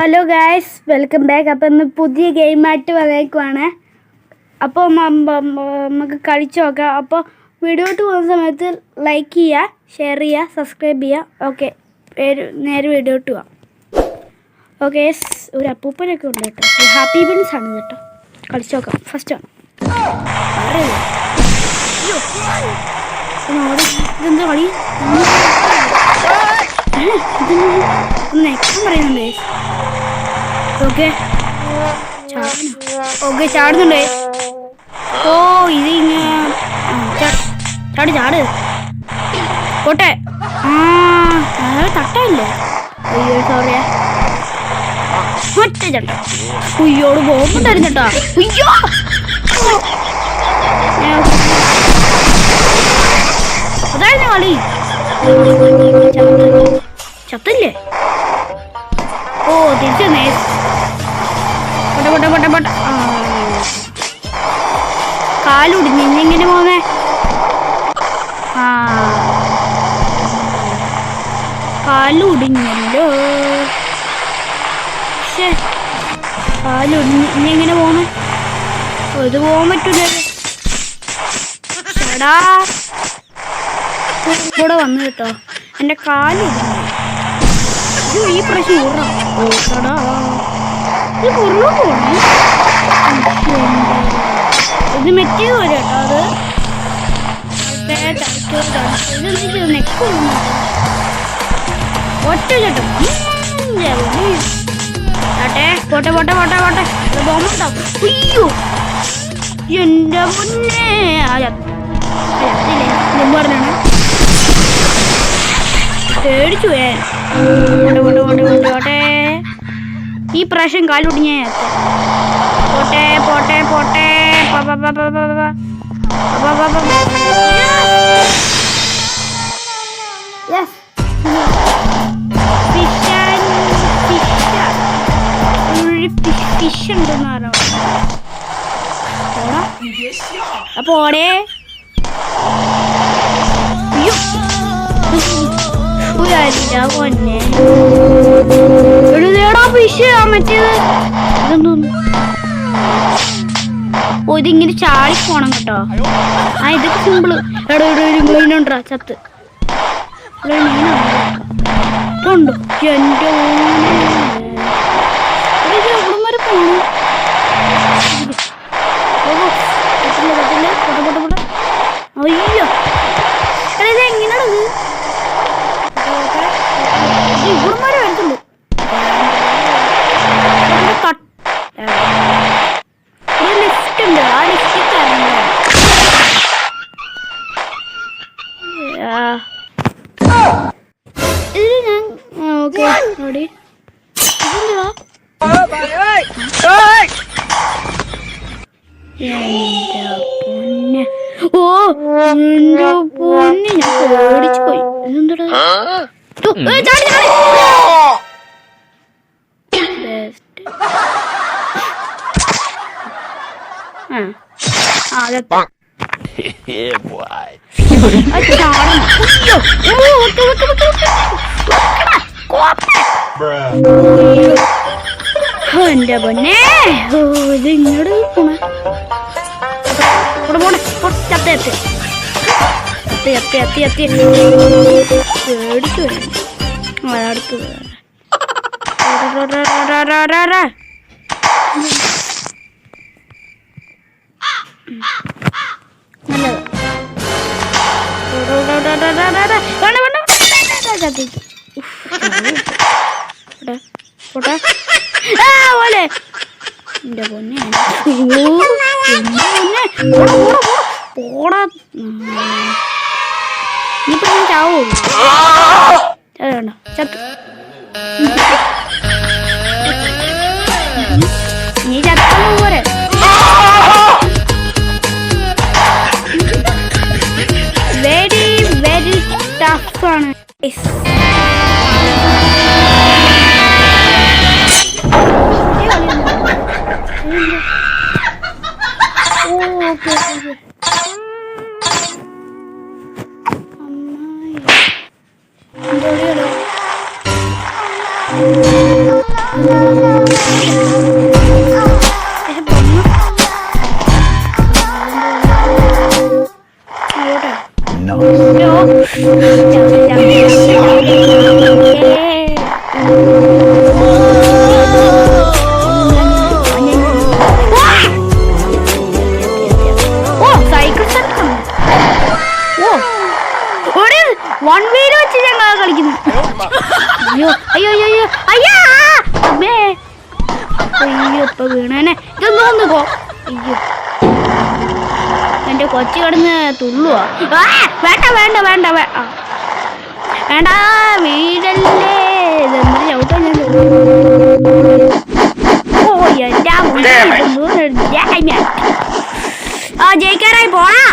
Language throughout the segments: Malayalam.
Hello guys, welcome back. അപ്പോൾ ഇന്ന് പുതിയ ഗെയിമായിട്ട് വന്നേക്കുവാണ്. അപ്പോൾ നമുക്ക് കളിച്ച് നോക്കാം. അപ്പോൾ വീഡിയോട്ട് പോകുന്ന സമയത്ത് ലൈക്ക് ചെയ്യുക, ഷെയർ ചെയ്യുക, സബ്സ്ക്രൈബ് ചെയ്യുക. ഓക്കെ, നേരെ വീഡിയോട്ട് പോവാം. ഓക്കെ, ഒരു അപ്പൂപ്പനൊക്കെ ഉണ്ട് കേട്ടോ. ഹാപ്പി ബിൻസ് ആണ് കേട്ടോ. കളിച്ച് നോക്കാം. ഫസ്റ്റ് ആണ് ഇതെന്താ കളി? നെക്സ്റ്റ് പറയുന്നുണ്ട്. ഓക്കെ ചാടുന്നുണ്ടേ. ഓ ഇത് ചാട് ചാട് പോട്ടെ. തട്ടല്ലേ? അയ്യോ സോറിയാ. ഒറ്റ ചട്ട. ഉയ്യോട് ബോംബുണ്ടായിരുന്നു കേട്ടോ. ഉയ്യോ അതായിരുന്നു കളി. ചത്തല്ലേ? ഓ തിരിച്ചു പൊട്ട കാലുടിഞ്ഞ് ഇങ്ങനെ പോന്നേ. കാലുടിഞ്ഞല്ലോ. കാലുടിഞ്ഞ് ഇനി എങ്ങനെ പോന്നേ? ഇത് പോകാൻ പറ്റൂലേ. ചേടാ കൂടെ വന്നു കേട്ടോ. എൻ്റെ കാലുടിഞ്ഞു. ഈ പ്രാവശ്യം ഓടാ ഇത് ഉരുളു പോണു. ഇത് മെറ്റിയത് പോലെ കേട്ടോ. അത് നെക്ക് ഒറ്റ ചേട്ടം പോട്ടെ പോട്ടെ പോട്ടെ പോട്ടെ. ബോംബുണ്ടോ? അയ്യോ എൻ്റെ മുന്നേ പറഞ്ഞാണ് പേടിച്ചു പോയേ. പോട്ടെ ഈ പ്രാവശ്യം കാലുടിഞ്ഞ പോട്ടെ പോട്ടെ പോട്ടെ. ഫിഷ് ഉണ്ടെന്ന് പറഞ്ഞു. അപ്പൊ ഓടേ. പൊന്നെ എഴുതേടാ ഫിഷ്. മറ്റേത് ഇതെന്തോന്നു? ഓ ഇതിങ്ങനെ ചാടി പോണം കേട്ടോ. ഇതൊക്കെ സിമ്പിള്. എടോ ഒരു മീനുണ്ടാ ചത്ത്. മീനുണ്ടോ? എൻ്റെ എവിടെമാരെ പോണു? അയ്യോ ഇത് എങ്ങനെയാണത്? ഇവിടുമാരെ വരുന്നുണ്ട്. ലിഫ്റ്റ് ഉണ്ട്. ആ ലിഫ്റ്റിൽ കയറണം. ഇതിൽ ഞാൻ ഓക്കെ നോടി. ഇതെന്താ? പൊന്നെ. ഓ എന്റെ പൊന്നെ, ഞാൻ പേടിച്ചു പോയി. ഇതെന്താ? എന്റെ പൊന്നെ ഇത് ഇങ്ങോട്ട് പോണേ. ചത്തി പേടിച്ചു അടുത്ത് പോലെ. എന്റെ പൊന്നെ പോടാ. ഇനിയിപ്പോ ഞാൻ ചാവൂ. അതുകൊണ്ടോ ചത്തു. നീ ചത്താ പോരെ. Very very ടഫാണ്. ഓക്കെ എൻ്റെ കൊച്ചു കിടന്ന് തുള്ളുവാ. വേണ്ട വേണ്ട വേണ്ട വേണ്ട വീടല്ലേ. ഇതെന്ത് ചവിട്ടാ ഞാൻ. ഓ എൻ്റെ ജയിക്കാറായി പോണാ.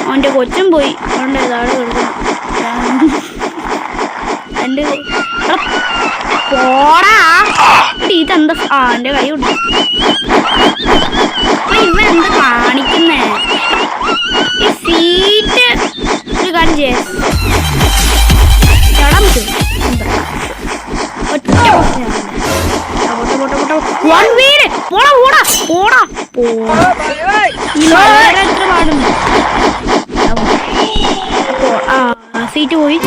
അവൻ്റെ കൊച്ചും പോയി. അവൻ്റെ ഇതാണ് കിടക്കുന്നു. എൻ്റെ പോടാ. ഇതെന്താ എൻ്റെ കൈ ഉണ്ട്. ഇവൻ എന്താ കാണിക്കുന്നേ? ഈ സീറ്റ് ഒരു കാര്യം ചെയ്യ. ചടാൻ പറ്റും. ഒറ്റ പോടാ പോടാ പോടാ പോടാ. ഈ വേറെ എത്ര പാടുന്നു. സീറ്റ് പോയി.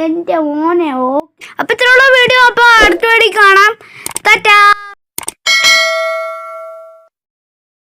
എൻ്റെ മോനെ. ഓ, അപ്പൊ ഇത്രയുള്ള വീഡിയോ. അപ്പൊ അടുത്ത വീഡിയോ കാണാം.